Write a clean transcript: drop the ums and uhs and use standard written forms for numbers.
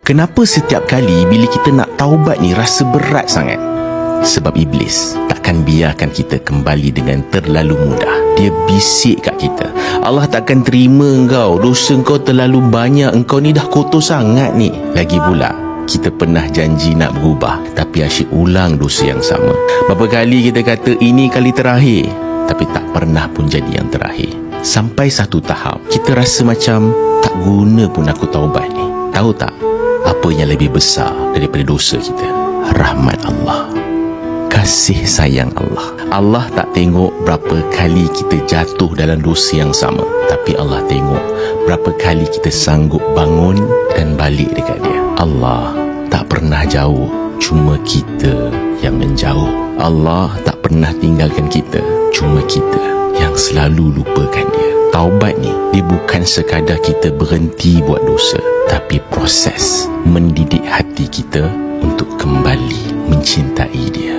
Kenapa setiap kali bila kita nak taubat ni rasa berat sangat? Sebab iblis takkan biarkan kita kembali dengan terlalu mudah. Dia bisik kat kita, Allah takkan terima engkau, dosa engkau terlalu banyak, engkau ni dah kotor sangat ni. Lagi pula, kita pernah janji nak berubah, tapi asyik ulang dosa yang sama. Berapa kali kita kata ini kali terakhir, tapi tak pernah pun jadi yang terakhir. Sampai satu tahap, kita rasa macam tak guna pun aku taubat ni. Tahu tak, apa yang lebih besar daripada dosa kita? Rahmat Allah, kasih sayang Allah. Allah tak tengok berapa kali kita jatuh dalam dosa yang sama, tapi Allah tengok berapa kali kita sanggup bangun dan balik dekat dia. Allah tak pernah jauh, cuma kita yang menjauh. Allah tak pernah tinggalkan kita, cuma kita yang selalu lupakan dia. Taubat ni, dia bukan sekadar kita berhenti buat dosa, tapi proses mendidik hati kita untuk kembali mencintai dia.